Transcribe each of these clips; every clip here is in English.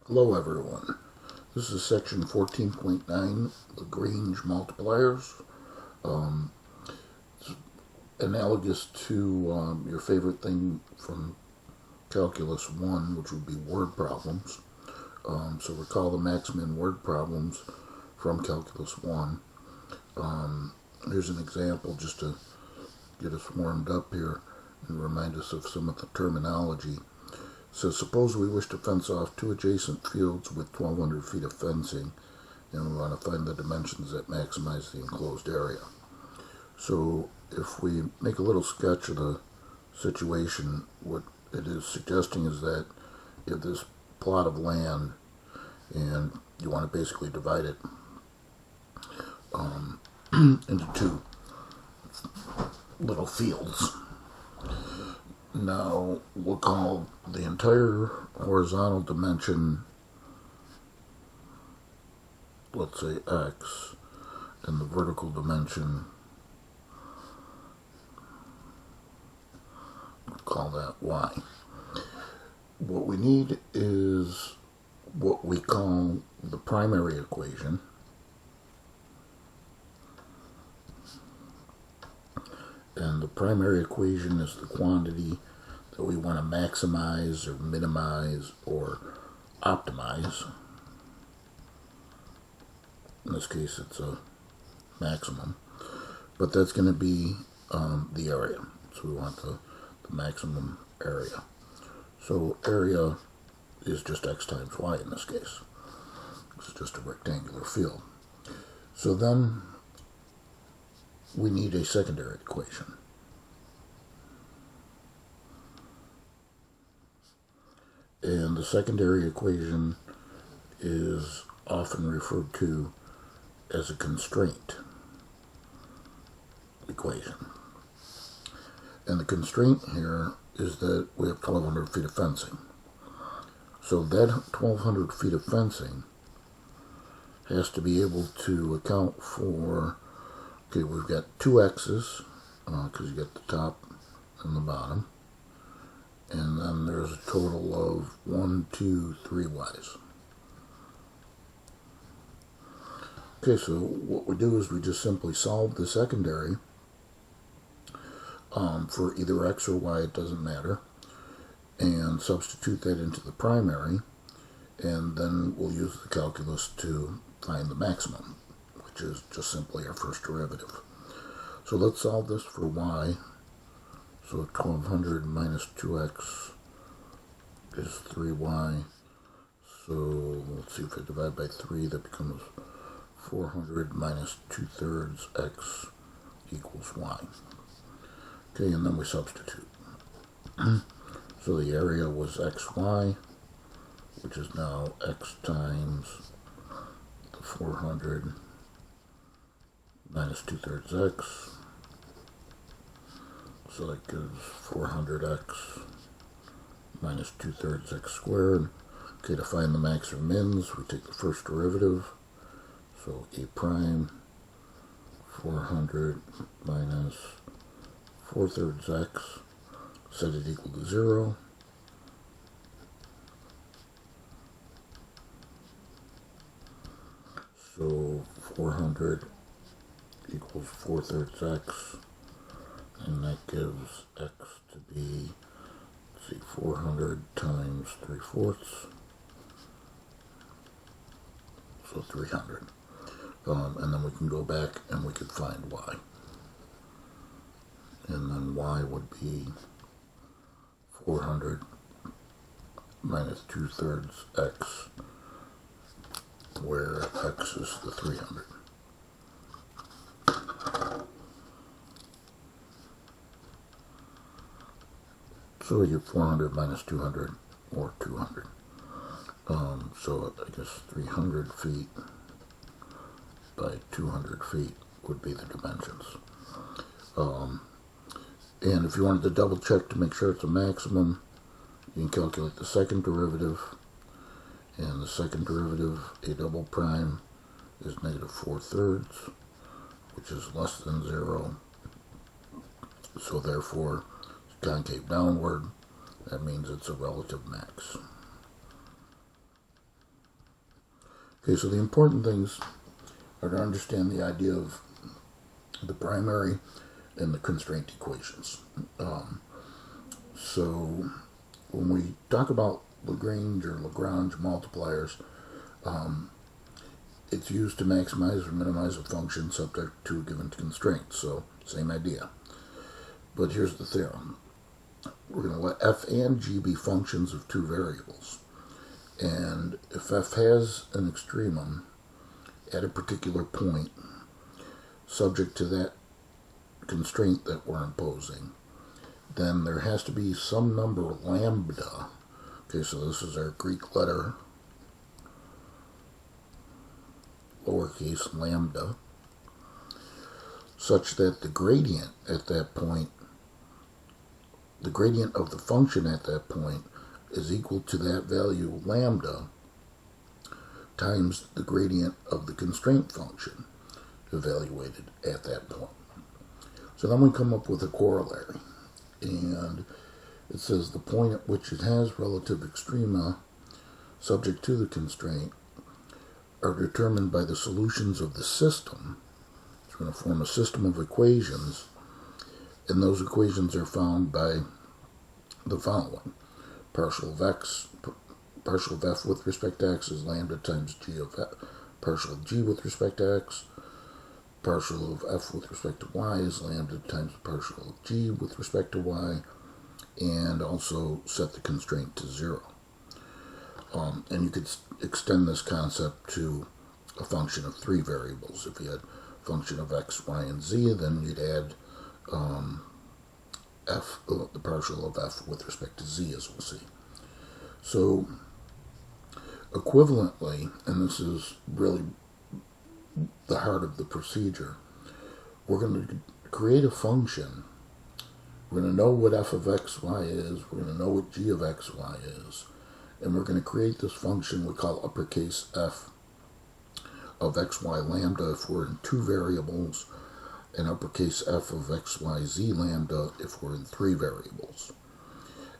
Hello everyone, this is section 14.9, Lagrange Multipliers. It's analogous to your favorite thing from Calculus 1, which would be word problems. So recall the Maximun word problems from Calculus 1. Here's an example just to get us warmed up here and remind us of some of the terminology. So suppose we wish to fence off two adjacent fields with 1,200 feet of fencing, and we want to find the dimensions that maximize the enclosed area. So if we make a little sketch of the situation, what it is suggesting is that you have this plot of land, and you want to basically divide it into two little fields. Now, we'll call the entire horizontal dimension, let's say x, and the vertical dimension, we'll call that y. What we need is what we call the primary equation. And the primary equation is the quantity that we want to maximize or minimize or optimize. In this case, it's a maximum. But that's going to be the area. So we want the maximum area. So area is just x times y in this case. This is just a rectangular field. So then we need a secondary equation. And the secondary equation is often referred to as a constraint equation. And the constraint here is that we have 1,200 feet of fencing. So that 1,200 feet of fencing has to be able to account for, okay, we've got two x's, because you get the top and the bottom. And then there's a total of 1, 2, 3 y's. Okay, so what we do is we just simply solve the secondary for either x or y, it doesn't matter, and substitute that into the primary, and then we'll use the calculus to find the maximum, which is just simply our first derivative. So let's solve this for y. So 1,200 minus 2x is 3y. So let's see, if I divide by 3, that becomes 400 minus 2/3 x equals y. Okay, and then we substitute. So the area was xy, which is now x times the 400 minus 2/3 x. So that gives 400x minus 2/3 x squared. Okay, to find the max or mins, we take the first derivative. So a prime 400 minus 4/3 x, set it equal to 0. So 400 equals 4/3 x. And that gives x to be, let's see, 400 times 3/4, so 300. And then we can go back and we can find y. And then y would be 400 minus 2/3 x, where x is the 300. So we get 400 minus 200, or 200. So I guess 300 feet by 200 feet would be the dimensions. And if you wanted to double check to make sure it's a maximum, you can calculate the second derivative. And the second derivative, a double prime, is negative 4/3, which is less than 0. So therefore, concave downward, that means it's a relative max. Okay, so the important things are to understand the idea of the primary and the constraint equations. So when we talk about Lagrange or Lagrange multipliers, it's used to maximize or minimize a function subject to a given constraint. So same idea. But here's the theorem. We're going to let f and g be functions of two variables. And if f has an extremum at a particular point, subject to that constraint that we're imposing, then there has to be some number lambda. Okay, so this is our Greek letter, lowercase lambda, such that the gradient at that point, the gradient of the function at that point, is equal to that value lambda times the gradient of the constraint function evaluated at that point. So then we come up with a corollary, and it says the point at which it has relative extrema subject to the constraint are determined by the solutions of the system. It's going to form a system of equations, and those equations are found by the following. Partial of x, partial of f with respect to x is lambda times g of f. Partial of g with respect to x, partial of f with respect to y is lambda times partial of g with respect to y, and also set the constraint to 0. And you could extend this concept to a function of three variables. If you had a function of x, y, and z, then you'd add the partial of f with respect to z, as we'll see. So, equivalently, and this is really the heart of the procedure, we're going to create a function. We're going to know what f of x, y is. We're going to know what g of x, y is. And we're going to create this function we call uppercase f of x, y, lambda if we're in two variables, and uppercase f of x, y, z, lambda if we're in three variables.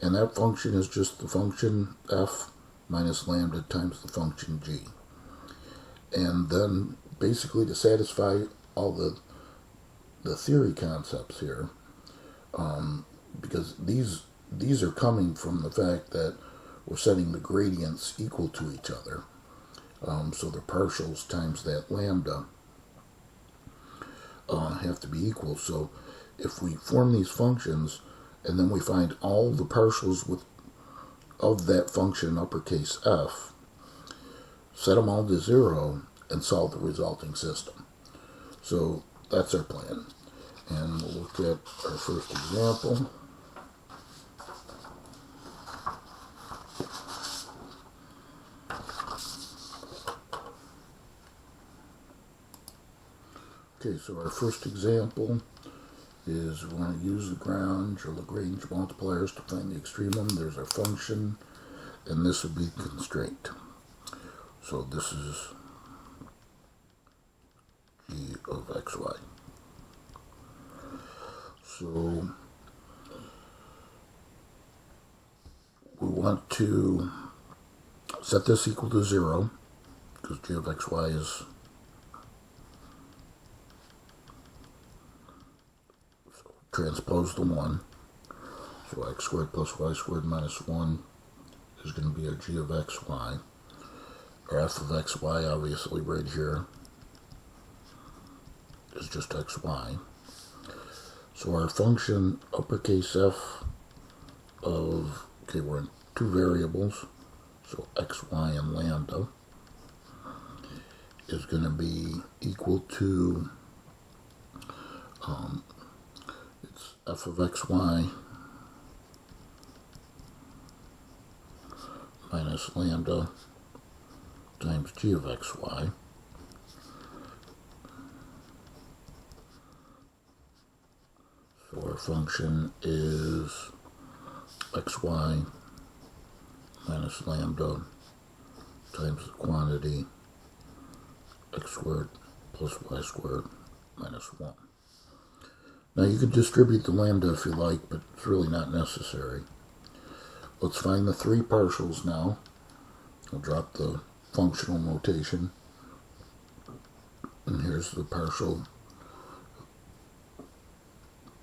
And that function is just the function f minus lambda times the function g. And then basically to satisfy all the theory concepts here, because these are coming from the fact that we're setting the gradients equal to each other. So the partials times that lambda have to be equal. So if we form these functions and then we find all the partials of that function uppercase f, set them all to 0, and solve the resulting system. So that's our plan. And we'll look at our first example. Okay, so our first example is we want to use Lagrange or Lagrange multipliers to find the extremum. There's our function, and this would be constraint. So this is g of xy. So we want to set this equal to 0, because g of xy is transpose to 1. So x squared plus y squared minus 1 is going to be our g of xy. Our f of xy, obviously, right here is just xy. So our function uppercase f of, okay, we're in two variables, so x, y, and lambda, is going to be equal to it's f of xy minus lambda times g of xy. So our function is xy minus lambda times the quantity x squared plus y squared minus 1. Now you could distribute the lambda if you like, but it's really not necessary. Let's find the three partials now. I'll drop the functional notation. And here's the partial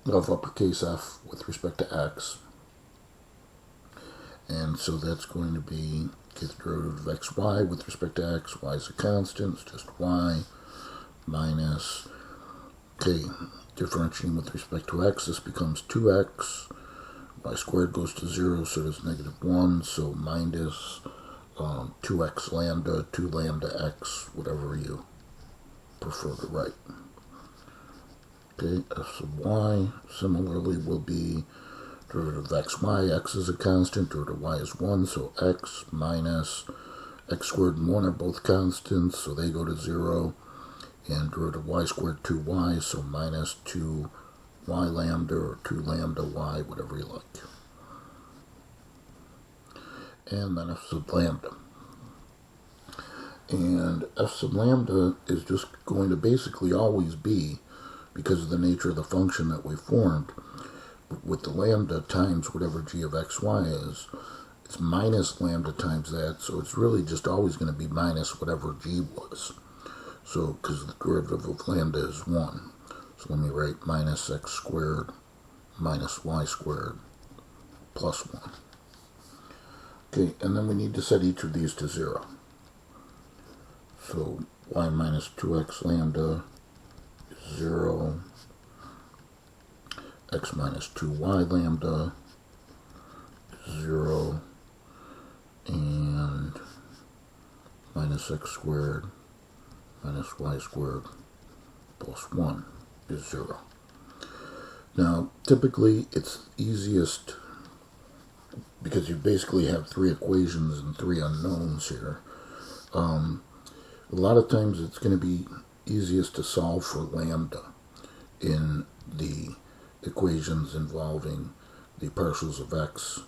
of uppercase f with respect to x. And so that's going to be the derivative of xy with respect to x. Y is a constant, it's just y, minus, okay, differentiating with respect to x, this becomes 2x. Y squared goes to 0, so does negative 1, so minus 2x lambda, 2 lambda x, whatever you prefer to write. Okay, f sub y similarly will be derivative of xy. X is a constant, derivative of y is 1, so x minus x squared and 1 are both constants, so they go to 0. And derivative of y squared 2y, so minus 2y lambda or 2 lambda y, whatever you like. And then f sub lambda. And f sub lambda is just going to basically always be, because of the nature of the function that we formed, with the lambda times whatever g of xy is, it's minus lambda times that, so it's really just always going to be minus whatever g was. So, because the derivative of lambda is 1. So let me write minus x squared minus y squared plus 1. Okay, and then we need to set each of these to 0. So y minus 2x lambda is 0. X minus 2y lambda is 0. And minus x squared minus y squared plus 1 is 0. Now, typically, it's easiest, because you basically have 3 equations and 3 unknowns here. A lot of times it's going to be easiest to solve for lambda in the equations involving the partials of x,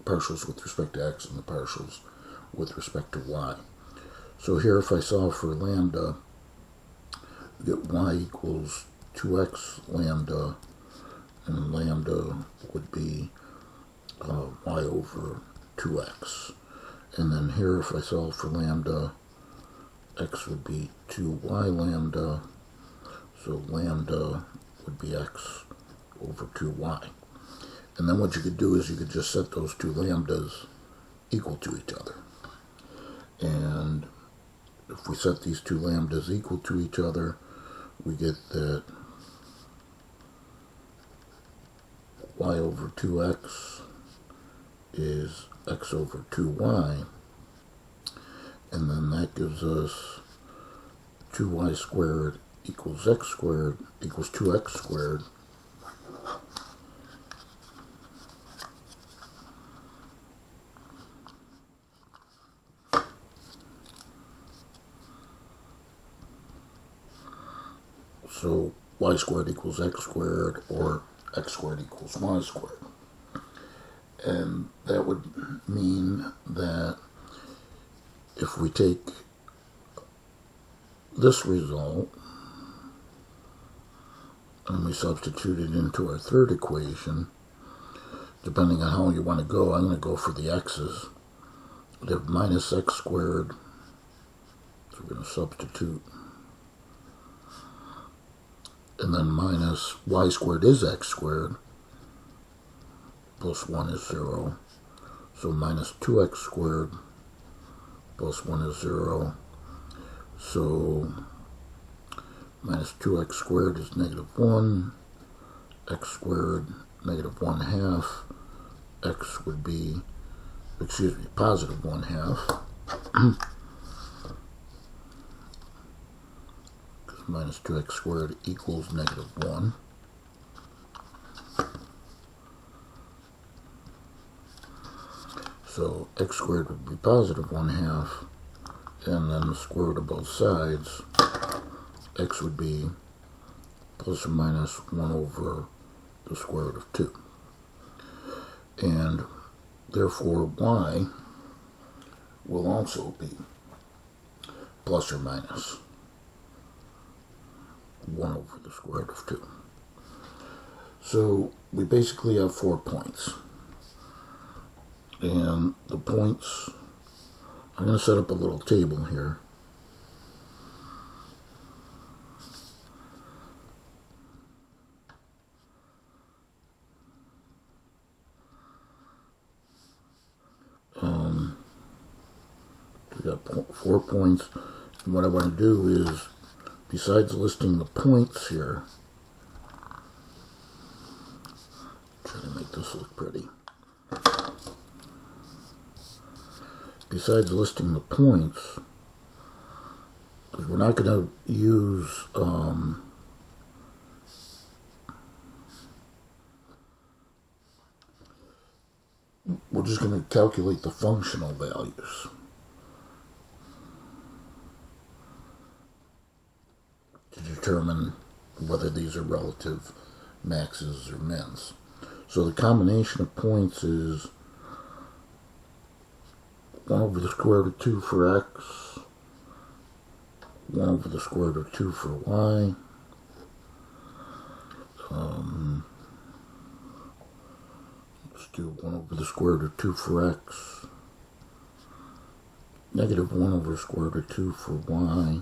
partials with respect to x and the partials with respect to y. So here, if I solve for lambda, I get y equals 2x lambda, and lambda would be y over 2x. And then here, if I solve for lambda, x would be 2y lambda, so lambda would be x over 2y. And then what you could do is you could just set those 2 lambdas equal to each other. And if we set these 2 lambdas equal to each other, we get that y over 2x is x over 2y, and then that gives us 2y squared equals x squared equals 2x squared. So y squared equals x squared, or x squared equals y squared. And that would mean that if we take this result and we substitute it into our third equation, depending on how you want to go, I'm going to go for the x's. We have minus x squared, so we're going to substitute. And then minus y squared is x squared, plus 1 is 0. So minus 2x squared plus 1 is 0. So minus 2x squared is negative 1. X squared, negative 1/2. X would be, positive 1/2. Minus 2x squared equals negative 1. So x squared would be positive 1/2, and then the square root of both sides, x would be plus or minus 1 over the square root of 2. And therefore y will also be plus or minus 1 over the square root of 2. So we basically have 4 points. And the points I'm going to set up a little table here. We got 4 points. And what I want to do is, besides listing the points here, try to make this look pretty. Besides listing the points, because we're not going to use we're just going to calculate the functional values. To determine whether these are relative maxes or mins. So the combination of points is 1 over the square root of 2 for x, 1 over the square root of 2 for y, let's do 1 over the square root of 2 for x, negative 1 over the square root of 2 for y,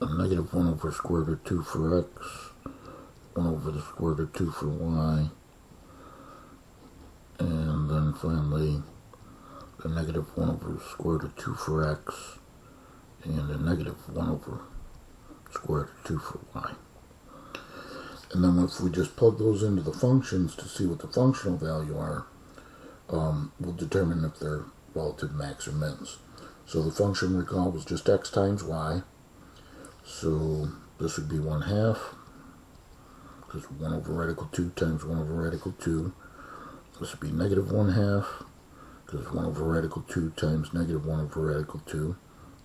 and negative 1 over the square root of 2 for x, 1 over the square root of 2 for y, and then finally a negative 1 over the square root of 2 for x, and a negative 1 over the square root of 2 for y. And then if we just plug those into the functions to see what the functional value are, we'll determine if they're relative max or mins. So the function, recall, was just x times y. So this would be 1/2, because 1 over radical 2 times 1 over radical 2. This would be negative 1/2, because 1 over radical 2 times negative 1 over radical 2,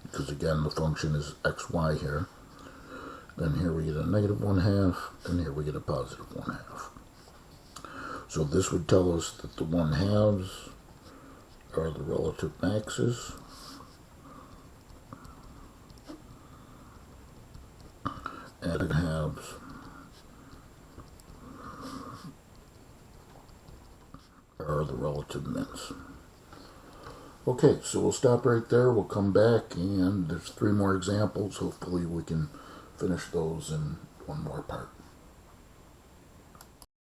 because again the function is xy here. Then here we get a negative 1/2, and here we get a positive 1/2. So this would tell us that the 1/2s are the relative maxes, and it halves are the relative mins. Okay, so we'll stop right there. We'll come back, and there's 3 more examples. Hopefully we can finish those in one more part.